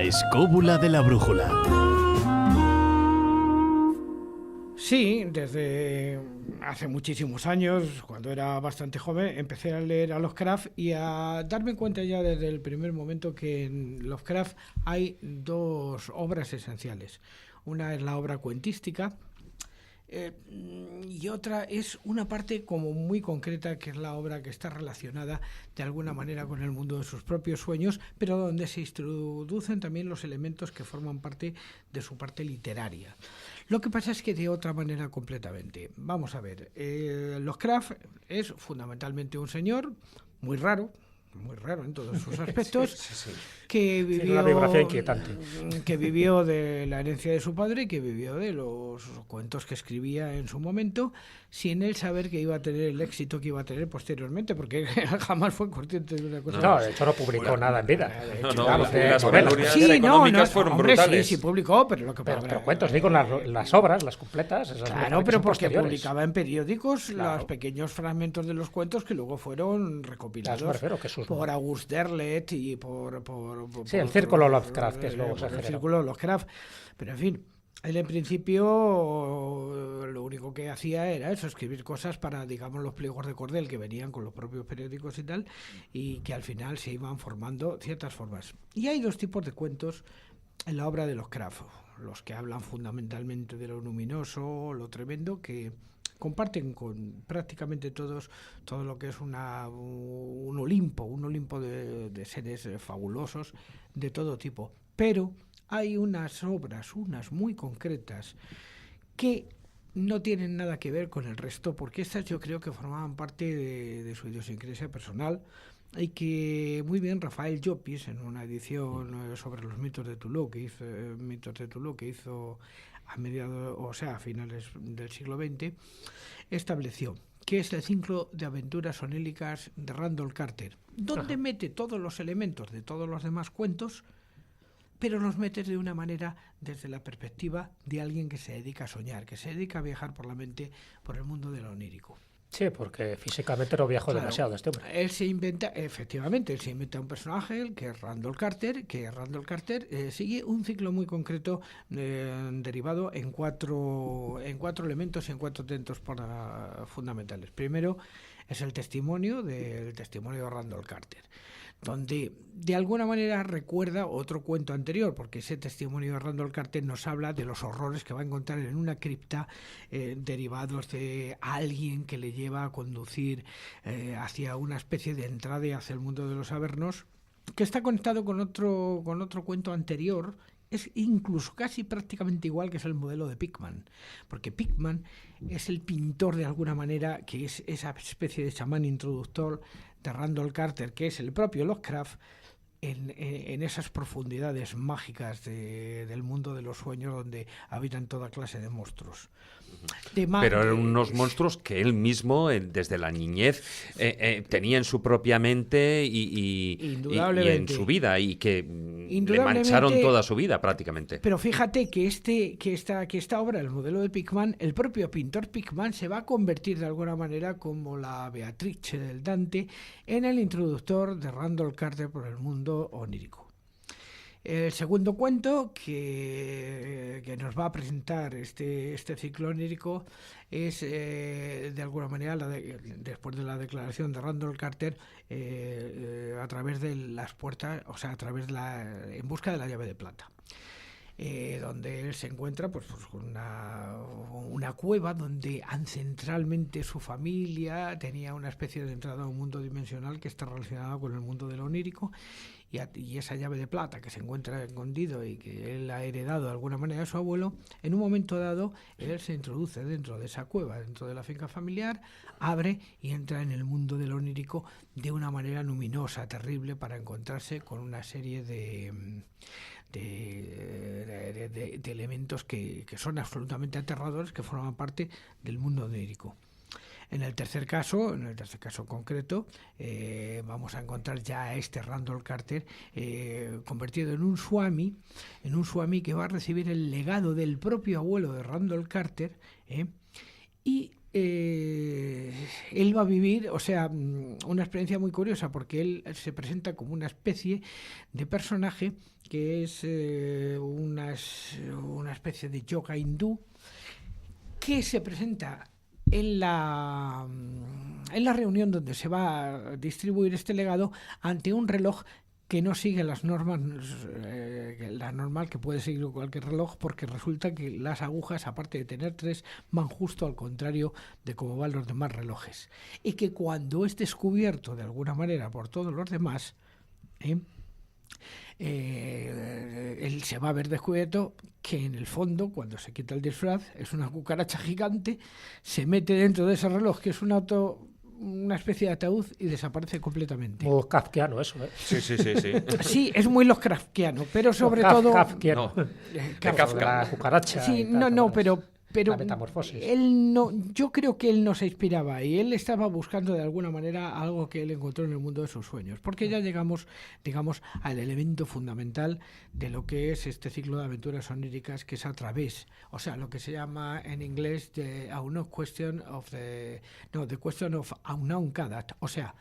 La escóbula de la brújula. Sí, desde hace muchísimos años, cuando era bastante joven, empecé a leer a Lovecraft y a darme cuenta ya desde el primer momento que en Lovecraft hay dos obras esenciales. Una es la obra cuentística y otra es una parte como muy concreta, que es la obra que está relacionada de alguna manera con el mundo de sus propios sueños, pero donde se introducen también los elementos que forman parte de su parte literaria. Lo que pasa es que de otra manera completamente. Vamos a ver, Lovecraft es fundamentalmente un señor muy raro en todos sus aspectos, sí. que vivió, una biografía inquietante, que vivió de la herencia de su padre y que vivió de los cuentos que escribía en su momento, sin él saber que iba a tener el éxito que iba a tener posteriormente, porque jamás fue consciente de una cosa. No, de hecho no publicó nada en vida. Las penurias económicas fueron hombre, brutales. Sí, publicó, pero lo que pero cuentos, digo, las obras, las completas. Esas claro, pero porque posteriores. publicaba en periódicos los pequeños fragmentos de los cuentos que luego fueron recopilados por August Derleth y por el círculo Lovecraft, que es luego se el círculo Lovecraft. Pero en fin, él en principio lo único que hacía era eso, escribir cosas para, digamos, los pliegos de cordel que venían con los propios periódicos y tal, y que al final se iban formando ciertas formas. Y hay dos tipos de cuentos en la obra de Lovecraft, los que hablan fundamentalmente de lo luminoso, lo tremendo, que comparten con prácticamente todos todo lo que es un Olimpo de seres fabulosos de todo tipo. Pero hay unas obras, unas muy concretas, que no tienen nada que ver con el resto, porque estas yo creo que formaban parte de su idiosincrasia personal, y que muy bien Rafael Llopis, en una edición sobre los mitos de Tuluá que hizo a finales del siglo XX, estableció que es el ciclo de aventuras oníricas de Randall Carter, donde mete todos los elementos de todos los demás cuentos, pero los mete de una manera desde la perspectiva de alguien que se dedica a soñar, que se dedica a viajar por la mente, por el mundo de lo onírico. Sí, porque físicamente no viajó demasiado este hombre. Él se inventa un personaje, que es Randall Carter, sigue un ciclo muy concreto derivado en cuatro elementos y en cuatro tentos fundamentales. Primero es el testimonio de Randall Carter, donde de alguna manera recuerda otro cuento anterior, porque ese testimonio de Randall Carter nos habla de los horrores que va a encontrar en una cripta derivados de alguien que le lleva a conducir hacia una especie de entrada hacia el mundo de los Avernos, que está conectado con otro cuento anterior. Es incluso casi prácticamente igual, que es el modelo de Pickman, porque Pickman es el pintor de alguna manera, que es esa especie de chamán introductor de Randall Carter, que es el propio Lovecraft, en esas profundidades mágicas del mundo de los sueños, donde habitan toda clase de monstruos. Pero eran unos monstruos que él mismo, desde la niñez, tenía en su propia mente y en su vida, y que le mancharon toda su vida prácticamente. Pero fíjate que esta obra, el modelo de Pickman, el propio pintor Pickman se va a convertir de alguna manera como la Beatrice del Dante en el introductor de Randall Carter por el mundo onírico. El segundo cuento que nos va a presentar este ciclo onírico es, de alguna manera, después de la declaración de Randall Carter, a través de las puertas, en busca de la llave de plata. Donde él se encuentra con una cueva donde ancestralmente su familia tenía una especie de entrada a un mundo dimensional que está relacionado con el mundo de lo onírico, y esa llave de plata que se encuentra escondido y que él ha heredado de alguna manera de su abuelo, en un momento dado él se introduce dentro de esa cueva, dentro de la finca familiar, abre y entra en el mundo del onírico de una manera luminosa, terrible, para encontrarse con una serie de elementos que son absolutamente aterradores, que forman parte del mundo onírico. En el tercer caso concreto, vamos a encontrar ya a este Randall Carter convertido en un Swami que va a recibir el legado del propio abuelo de Randall Carter, y él va a vivir, o sea, una experiencia muy curiosa, porque él se presenta como una especie de personaje que es una especie de yoga hindú que se presenta en la reunión donde se va a distribuir este legado ante un reloj que no sigue las normas, la normal que puede seguir cualquier reloj, porque resulta que las agujas, aparte de tener 3, van justo al contrario de cómo van los demás relojes. Y que cuando es descubierto de alguna manera por todos los demás, él se va a ver descubierto que en el fondo, cuando se quita el disfraz, es una cucaracha gigante, se mete dentro de ese reloj, que es una especie de ataúd, y desaparece completamente. Muy kafkiano eso, ¿eh? Sí. Sí, es muy Lovecraftiano, pero sobre todo... Kafkiano. De Kafka. La cucaracha. Sí, pero la metamorfosis. él no, yo creo que él no se inspiraba y él estaba buscando de alguna manera algo que él encontró en el mundo de sus sueños, porque ya llegamos, digamos, al elemento fundamental de lo que es este ciclo de aventuras oníricas, que es a través, o sea, lo que se llama en inglés the question of unknown Kadat, o sea,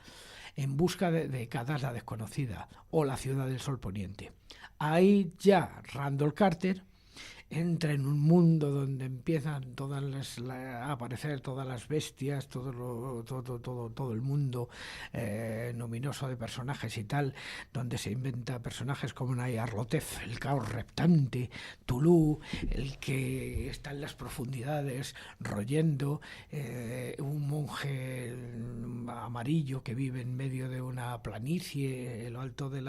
en busca de Kadat la desconocida, o la ciudad del sol poniente. Ahí ya Randall Carter entra en un mundo donde empiezan a aparecer todas las bestias, todo el mundo luminoso de personajes y tal, donde se inventa personajes como Nyarlathotep, el caos reptante, Tulu, el que está en las profundidades royendo, un monje amarillo que vive en medio de una planicie, en lo alto de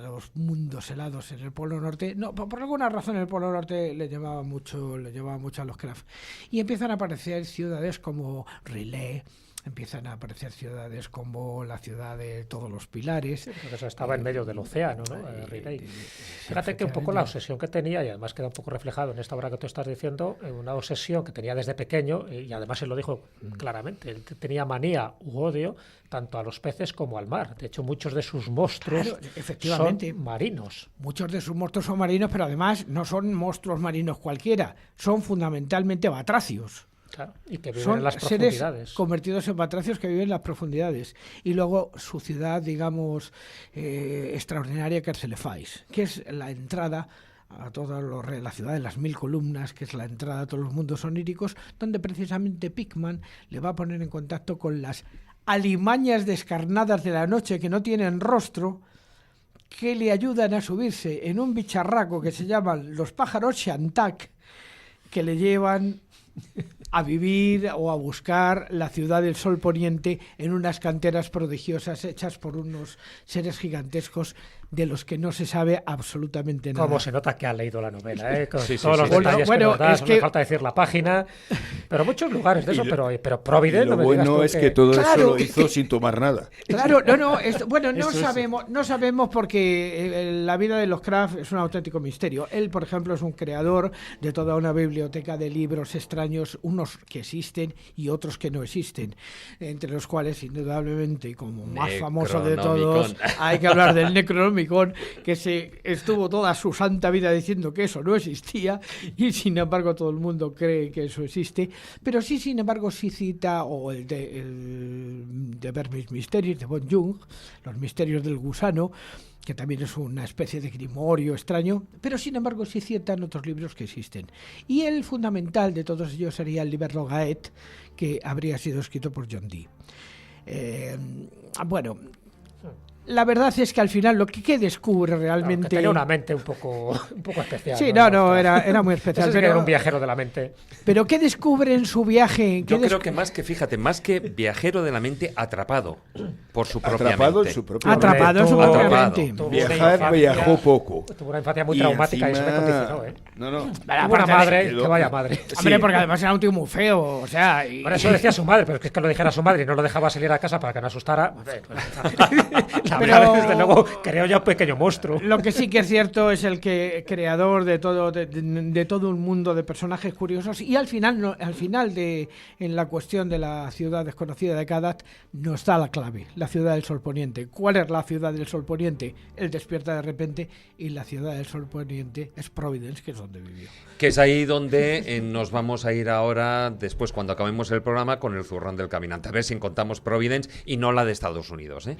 los mundos helados en el Polo Norte. No, por alguna razón en el Polo Norte le llamaba mucho a Lovecraft. Y empiezan a aparecer ciudades como Riley, empiezan a aparecer ciudades como la ciudad de todos los pilares. Sí, porque eso estaba en medio del océano, ¿no? Riley. Fíjate que un poco la obsesión que tenía, y además queda un poco reflejado en esta obra que tú estás diciendo, una obsesión que tenía desde pequeño, y además él lo dijo claramente, él tenía manía u odio tanto a los peces como al mar. De hecho, muchos de sus monstruos efectivamente, son marinos. Muchos de sus monstruos son marinos, pero además no son monstruos marinos cualquiera, son fundamentalmente batracios. Claro, y que viven son en las profundidades. Seres convertidos en batracios que viven en las profundidades. Y luego su ciudad, digamos, extraordinaria, que es Celefais, que es la entrada a la ciudad de las 1000 columnas, que es la entrada a todos los mundos oníricos, donde precisamente Pickman le va a poner en contacto con las alimañas descarnadas de la noche que no tienen rostro, que le ayudan a subirse en un bicharraco que se llaman los pájaros Shantak, que le llevan a vivir o a buscar la ciudad del sol poniente en unas canteras prodigiosas hechas por unos seres gigantescos de los que no se sabe absolutamente nada. Como se nota que ha leído la novela, ¿eh? Con sí, todos los detalles bueno, que nos da, es solo que... me falta decir la página, pero muchos lugares de eso, pero Providence, lo no me digas bueno tú es que todo eso lo hizo sin tomar nada. Claro, no sabemos porque la vida de Lovecraft es un auténtico misterio. Él, por ejemplo, es un creador de toda una biblioteca de libros extraños, unos que existen y otros que no existen, entre los cuales, indudablemente, y como más famoso de todos, hay que hablar del Necronomicon, que se estuvo toda su santa vida diciendo que eso no existía, y sin embargo todo el mundo cree que eso existe, pero sí, sin embargo, sí cita, o el de Vermis Mysteries de von Jung, los misterios del gusano, que también es una especie de grimorio extraño, pero sin embargo sí citan otros libros que existen. Y el fundamental de todos ellos sería el Liber Logaeth, que habría sido escrito por John Dee. Bueno, la verdad es que al final lo que descubre realmente... Claro, que tenía una mente un poco especial. Sí, no, era muy especial. Pero era un viajero de la mente. Pero ¿qué descubre en su viaje? Yo creo que más que viajero de la mente, atrapado por su propia atrapado mente. En su propia atrapado en su propia mente. Viajó poco. Tuvo una infancia muy traumática y se me condicionó, ¿eh? No. Buena madre, que vaya madre. Hombre, porque además era un tío muy feo, o sea... Por eso decía su madre, pero es que lo dijera a su madre y no lo dejaba salir a casa para que no asustara. Pero desde luego creo ya un pequeño monstruo. Lo que sí que es cierto es el que creador de todo un mundo de personajes curiosos, y al final en la cuestión de la ciudad desconocida de Kadat nos da la clave, la ciudad del Sol Poniente. ¿Cuál es la ciudad del Sol Poniente? Él despierta de repente y la ciudad del Sol Poniente es Providence, que es donde vivió. Que es ahí donde nos vamos a ir ahora, después cuando acabemos el programa, con el zurrón del caminante. A ver si encontramos Providence y no la de Estados Unidos, ¿eh?